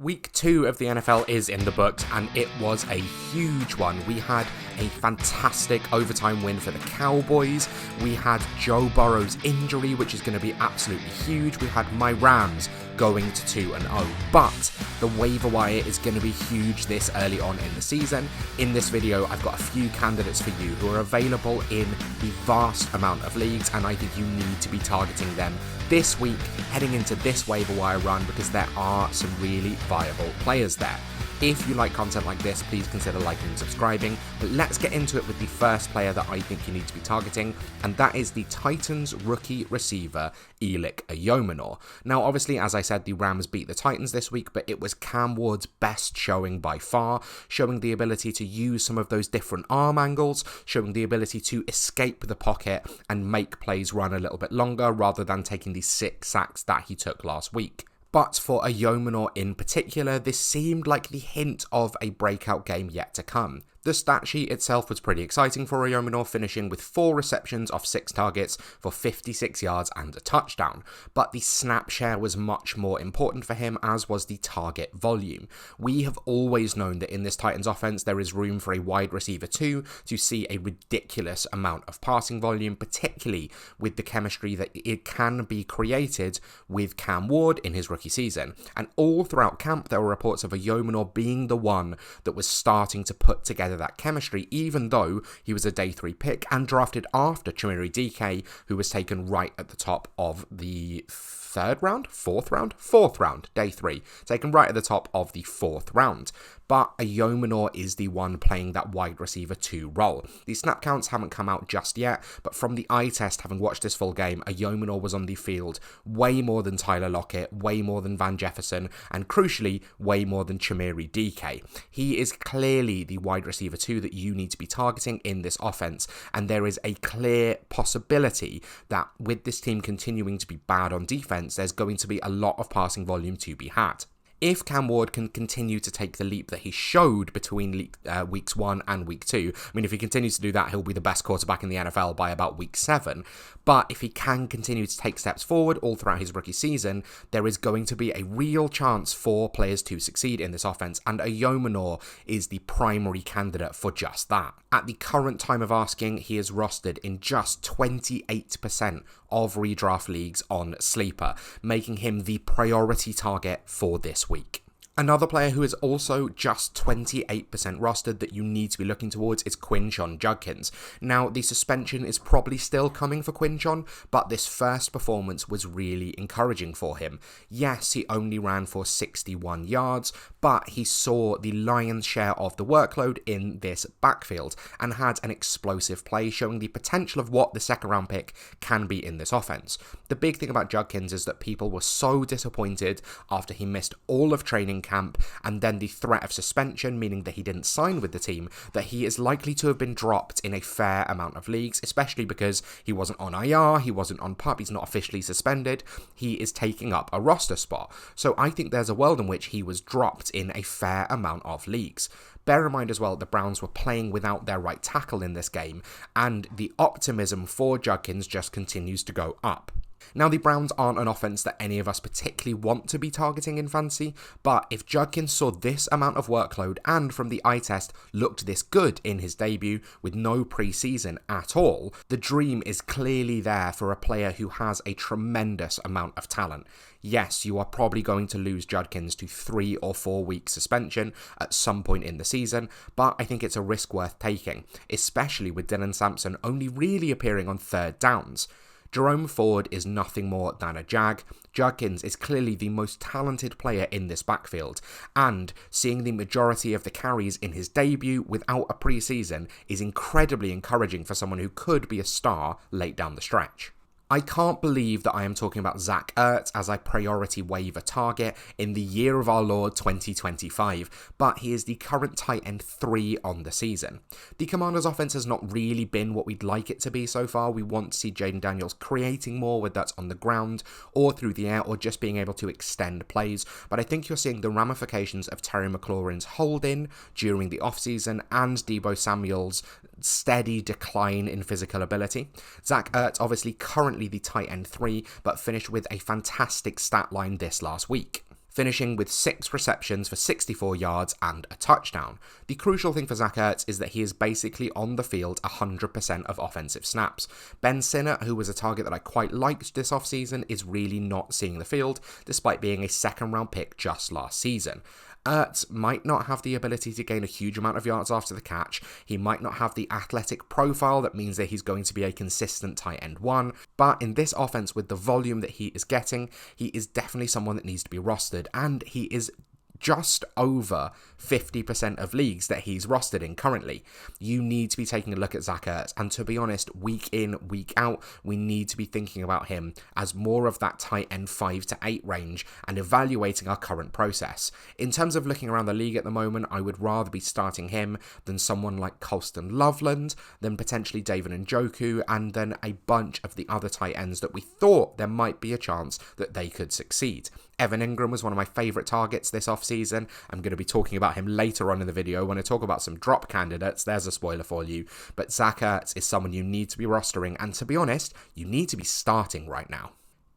Week 2 of the NFL is in the books, and it was a huge one. We had a fantastic overtime win for the Cowboys. We had Joe Burrow's injury, which is going to be absolutely huge. We had my Rams going to 2-0. But the waiver wire is going to be huge this early on in the season. In this video, I've got a few candidates for you who are available in the vast amount of leagues, and I think you need to be targeting them this week, heading into this waiver wire run, because there are some really viable players there. If you like content like this, please consider liking and subscribing. But let's get into it with the first player that I think you need to be targeting, and that is the Titans rookie receiver, Elic Ayomanor. Now, obviously, as I said, the Rams beat the Titans this week, but it was Cam Ward's best showing by far, showing the ability to use some of those different arm angles, showing the ability to escape the pocket and make plays run a little bit longer rather than taking the 6 sacks that he took last week. But for Ayomanor in particular, this seemed like the hint of a breakout game yet to come. The stat sheet itself was pretty exciting for Ayomanor, finishing with 4 receptions off 6 targets for 56 yards and a touchdown. But the snap share was much more important for him, as was the target volume. We have always known that in this Titans offense, there is room for a wide receiver 2 to see a ridiculous amount of passing volume, particularly with the chemistry that it can be created with Cam Ward in his rookie season. And all throughout camp, there were reports of Ayomanor being the one that was starting to put together that chemistry, even though he was a day 3 pick and drafted after DK, who was taken right at the top of the fourth round, day 3, taken right at the top of the 4th round. But Ayomanor is the one playing that wide receiver 2 role. The snap counts haven't come out just yet, but from the eye test, having watched this full game, Ayomanor was on the field way more than Tyler Lockett, way more than Van Jefferson, and crucially, way more than DK. He is clearly the wide receiver 2 that you need to be targeting in this offense, and there is a clear possibility that with this team continuing to be bad on defense, there's going to be a lot of passing volume to be had. If Cam Ward can continue to take the leap that he showed between weeks 1 and week 2, I mean, if he continues to do that, he'll be the best quarterback in the NFL by about week 7. But if he can continue to take steps forward all throughout his rookie season, there is going to be a real chance for players to succeed in this offense, and Ayomanor is the primary candidate for just that. At the current time of asking, he is rostered in just 28% of redraft leagues on Sleeper, making him the priority target for this week. Another player who is also just 28% rostered that you need to be looking towards is Quinshon Judkins. Now, the suspension is probably still coming for Quinshon, but this first performance was really encouraging for him. Yes, he only ran for 61 yards, but he saw the lion's share of the workload in this backfield and had an explosive play, showing the potential of what the second round pick can be in this offense. The big thing about Judkins is that people were so disappointed after he missed all of training camp and then the threat of suspension, meaning that he didn't sign with the team, that he is likely to have been dropped in a fair amount of leagues, especially because he wasn't on IR, he wasn't on PUP, he's not officially suspended, he is taking up a roster spot. So I think there's a world in which he was dropped in a fair amount of leagues. Bear in mind as well, the Browns were playing without their right tackle in this game, and the optimism for Judkins just continues to go up. Now, the Browns aren't an offense that any of us particularly want to be targeting in fantasy, but if Judkins saw this amount of workload and from the eye test looked this good in his debut with no preseason at all, the dream is clearly there for a player who has a tremendous amount of talent. Yes, you are probably going to lose Judkins to 3 or 4 week suspension at some point in the season, but I think it's a risk worth taking, especially with Dylan Sampson only really appearing on 3rd downs. Jerome Ford is nothing more than a jag. Judkins is clearly the most talented player in this backfield, and seeing the majority of the carries in his debut without a preseason is incredibly encouraging for someone who could be a star late down the stretch. I can't believe that I am talking about Zach Ertz as a priority waiver target in the year of our Lord 2025, but he is the current tight end 3 on the season. The Commanders' offense has not really been what we'd like it to be so far. We want to see Jaden Daniels creating more, whether that's on the ground or through the air or just being able to extend plays, but I think you're seeing the ramifications of Terry McLaurin's hold-in during the offseason and Deebo Samuel's steady decline in physical ability. Zach Ertz obviously currently the tight end 3, but finished with a fantastic stat line this last week. finishing with 6 receptions for 64 yards and a touchdown. The crucial thing for Zach Ertz is that he is basically on the field 100% of offensive snaps. Ben Sinnott, who was a target that I quite liked this offseason, is really not seeing the field, despite being a second-round pick just last season. Ertz might not have the ability to gain a huge amount of yards after the catch, he might not have the athletic profile that means that he's going to be a consistent tight end one, but in this offense with the volume that he is getting, he is definitely someone that needs to be rostered, and he is just over 50% of leagues that he's rostered in currently. You need to be taking a look at Zach Ertz, and to be honest, week in, week out, we need to be thinking about him as more of that tight end 5 to 8 range and evaluating our current process. In terms of looking around the league at the moment, I would rather be starting him than someone like Colston Loveland, then potentially David Njoku, and then a bunch of the other tight ends that we thought there might be a chance that they could succeed. Evan Ingram was one of my favourite targets this offseason. I'm going to be talking about him later on in the video when I talk about some drop candidates. There's a spoiler for you. But Zach Ertz is someone you need to be rostering, and to be honest, you need to be starting right now.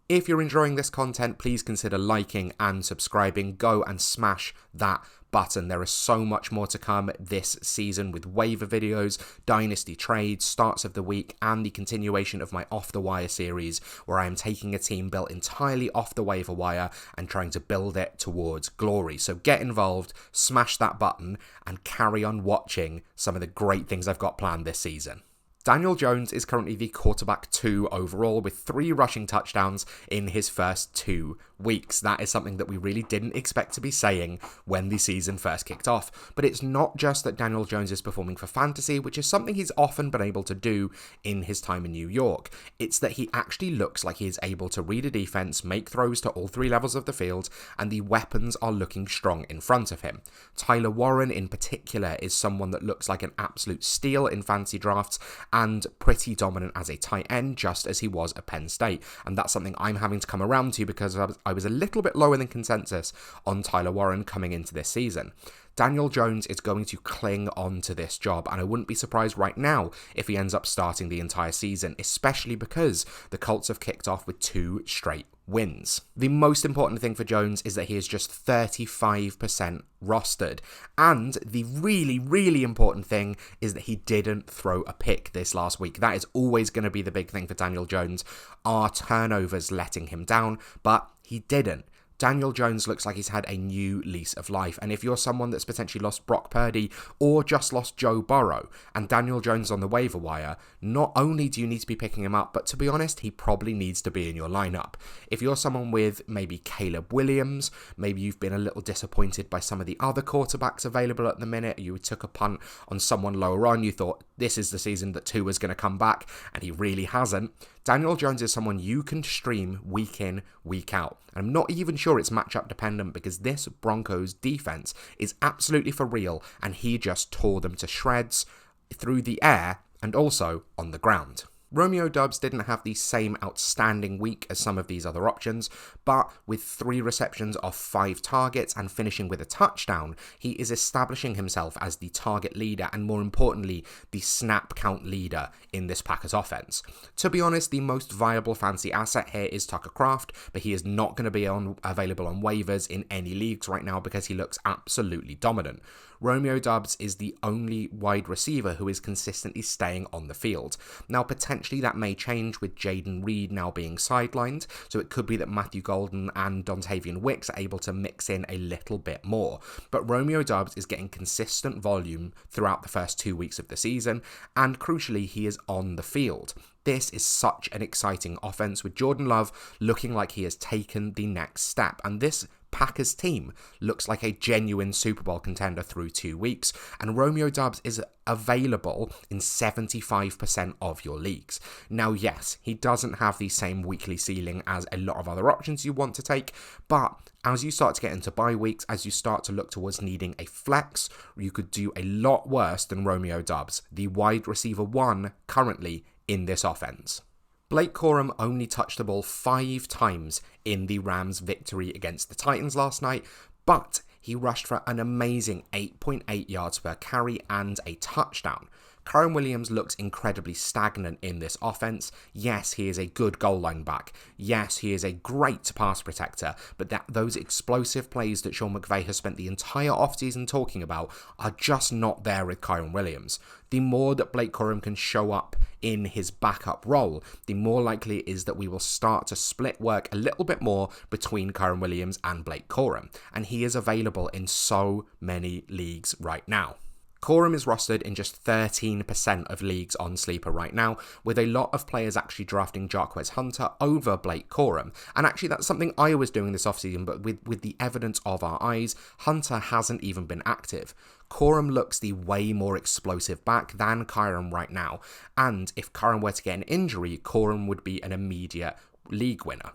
If you're enjoying this content, please consider liking and subscribing. Go and smash that button. There is so much more to come this season with waiver videos, dynasty trades, starts of the week, and the continuation of my Off the Wire series, where I am taking a team built entirely off the waiver wire and trying to build it towards glory. So get involved, smash that button, and carry on watching some of the great things I've got planned this season. Daniel Jones is currently the quarterback 2 overall with 3 rushing touchdowns in his first 2 weeks. That is something that we really didn't expect to be saying when the season first kicked off. But it's not just that Daniel Jones is performing for fantasy, which is something he's often been able to do in his time in New York. It's that he actually looks like he is able to read a defense, make throws to all 3 levels of the field, and the weapons are looking strong in front of him. Tyler Warren in particular is someone that looks like an absolute steal in fantasy drafts, and pretty dominant as a tight end, just as he was at Penn State. And that's something I'm having to come around to because I was a little bit lower than consensus on Tyler Warren coming into this season. Daniel Jones is going to cling on to this job, and I wouldn't be surprised right now if he ends up starting the entire season, especially because the Colts have kicked off with 2 straight wins. The most important thing for Jones is that he is just 35% rostered, and the really, really important thing is that he didn't throw a pick this last week. That is always going to be the big thing for Daniel Jones. Are turnovers letting him down? But he didn't. Daniel Jones looks like he's had a new lease of life, and if you're someone that's potentially lost Brock Purdy or just lost Joe Burrow and Daniel Jones on the waiver wire, not only do you need to be picking him up, but to be honest, he probably needs to be in your lineup. If you're someone with maybe Caleb Williams, maybe you've been a little disappointed by some of the other quarterbacks available at the minute, you took a punt on someone lower on, you thought this is the season that Tua is going to come back, and he really hasn't. Daniel Jones is someone you can stream week in, week out. And I'm not even sure it's matchup dependent because this Broncos defense is absolutely for real, and he just tore them to shreds through the air and also on the ground. Romeo Doubs didn't have the same outstanding week as some of these other options, but with 3 receptions off 5 targets and finishing with a touchdown, he is establishing himself as the target leader and, more importantly, the snap count leader in this Packers offense. To be honest, the most viable fantasy asset here is Tucker Kraft, but he is not going to be available on waivers in any leagues right now because he looks absolutely dominant. Romeo Doubs is the only wide receiver who is consistently staying on the field. Now, potentially that may change with Jaden Reed now being sidelined, so it could be that Matthew Golden and Dontavian Wicks are able to mix in a little bit more. But Romeo Doubs is getting consistent volume throughout the first 2 weeks of the season, and crucially, he is on the field. This is such an exciting offense with Jordan Love looking like he has taken the next step, and this Packers team looks like a genuine Super Bowl contender through 2 weeks, and Romeo Doubs is available in 75% of your leagues. Now, yes, he doesn't have the same weekly ceiling as a lot of other options you want to take, but as you start to get into bye weeks, as you start to look towards needing a flex, you could do a lot worse than Romeo Doubs, the wide receiver 1 currently in this offense. Blake Corum only touched the ball 5 times in the Rams' victory against the Titans last night, but he rushed for an amazing 8.8 yards per carry and a touchdown. Corum Williams looks incredibly stagnant in this offense. Yes, he is a good goal line back. Yes, he is a great pass protector, but those explosive plays that Sean McVay has spent the entire offseason talking about are just not there with Corum Williams. The more that Blake Corum can show up in his backup role, the more likely it is that we will start to split work a little bit more between Corum Williams and Blake Corum, and he is available in so many leagues right now. Corum is rostered in just 13% of leagues on Sleeper right now, with a lot of players actually drafting Jarquez Hunter over Blake Corum. And actually that's something I was doing this offseason, but with the evidence of our eyes, Hunter hasn't even been active. Corum looks the way more explosive back than Corum right now, and if Corum were to get an injury, Corum would be an immediate league winner.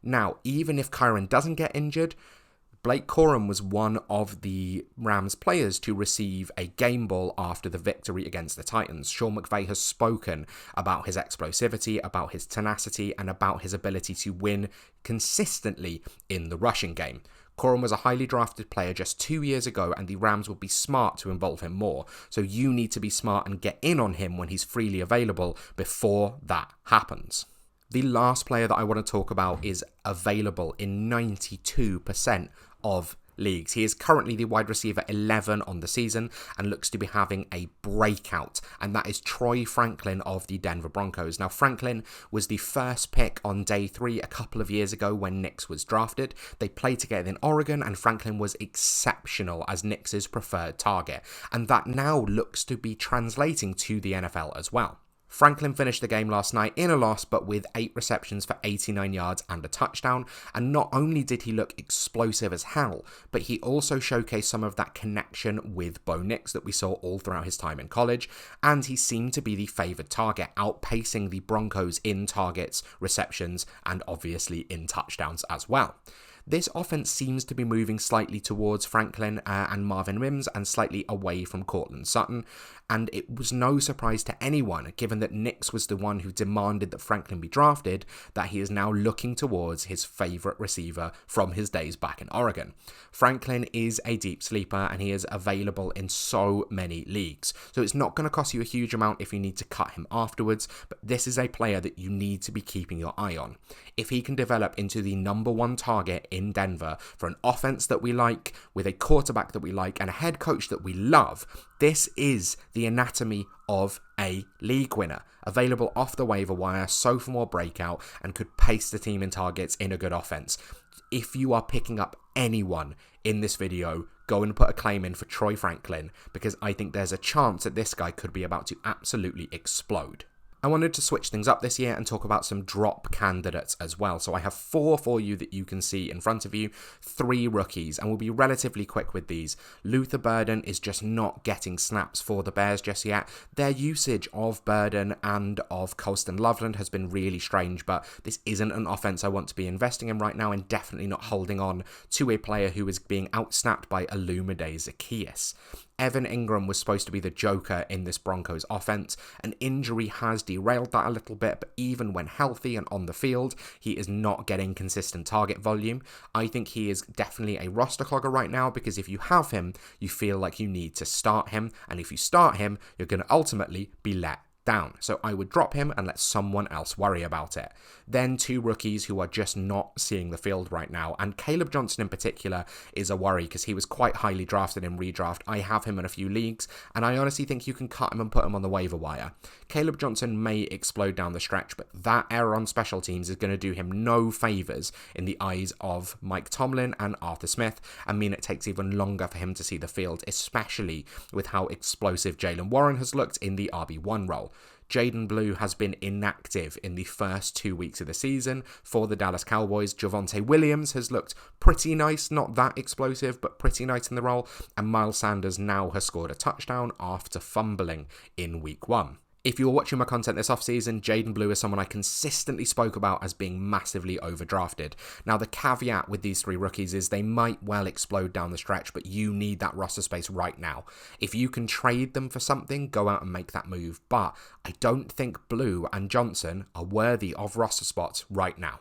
Now, even if Corum doesn't get injured, Blake Corum was one of the Rams players to receive a game ball after the victory against the Titans. Sean McVay has spoken about his explosivity, about his tenacity, and about his ability to win consistently in the rushing game. Corum was a highly drafted player just 2 years ago, and the Rams would be smart to involve him more. So you need to be smart and get in on him when he's freely available before that happens. The last player that I want to talk about is available in 92% of leagues. He is currently the wide receiver 11 on the season and looks to be having a breakout, and that is Troy Franklin of the Denver Broncos. Now, Franklin was the first pick on day 3 a couple of years ago when Nix was drafted. They played together in Oregon, and Franklin was exceptional as Nix's preferred target, and that now looks to be translating to the NFL as well. Franklin finished the game last night in a loss, but with 8 receptions for 89 yards and a touchdown. And not only did he look explosive as hell, but he also showcased some of that connection with Bo Nix that we saw all throughout his time in college. And he seemed to be the favoured target, outpacing the Broncos in targets, receptions, and obviously in touchdowns as well. This offense seems to be moving slightly towards Franklin and Marvin Mims and slightly away from Courtland Sutton, and it was no surprise to anyone, given that Nix was the one who demanded that Franklin be drafted, that he is now looking towards his favourite receiver from his days back in Oregon. Franklin is a deep sleeper, and he is available in so many leagues, so it's not going to cost you a huge amount if you need to cut him afterwards, but this is a player that you need to be keeping your eye on. If he can develop into the number 1 target in Denver for an offense that we like, with a quarterback that we like, and a head coach that we love, this is the anatomy of a league winner. Available off the waiver wire, sophomore breakout, and could pace the team in targets in a good offense. If you are picking up anyone in this video, go and put a claim in for Troy Franklin, because I think there's a chance that this guy could be about to absolutely explode. I wanted to switch things up this year and talk about some drop candidates as well. So I have 4 for you that you can see in front of you, 3 rookies, and we'll be relatively quick with these. Luther Burden is just not getting snaps for the Bears just yet. Their usage of Burden and of Colston Loveland has been really strange, but this isn't an offense I want to be investing in right now, and definitely not holding on to a player who is being outsnapped by Olumide Zaccheaus. Evan Ingram was supposed to be the joker in this Broncos offense. An injury has derailed that a little bit, but even when healthy and on the field, he is not getting consistent target volume. I think he is definitely a roster clogger right now, because if you have him, you feel like you need to start him, and if you start him, you're going to ultimately be let down. So I would drop him and let someone else worry about it. Then 2 rookies who are just not seeing the field right now, and Caleb Johnson in particular is a worry because he was quite highly drafted in redraft. I have him in a few leagues, and I honestly think you can cut him and put him on the waiver wire. Caleb Johnson may explode down the stretch, but that error on special teams is going to do him no favours in the eyes of Mike Tomlin and Arthur Smith, and mean it takes even longer for him to see the field, especially with how explosive Jalen Warren has looked in the RB1 role. Jaden Blue has been inactive in the first 2 weeks of the season for the Dallas Cowboys. Javonte Williams has looked pretty nice, not that explosive, but pretty nice in the role. And Miles Sanders now has scored a touchdown after fumbling in week 1. If you were watching my content this offseason, Jaden Blue is someone I consistently spoke about as being massively overdrafted. Now, the caveat with these 3 rookies is they might well explode down the stretch, but you need that roster space right now. If you can trade them for something, go out and make that move. But I don't think Blue and Johnson are worthy of roster spots right now.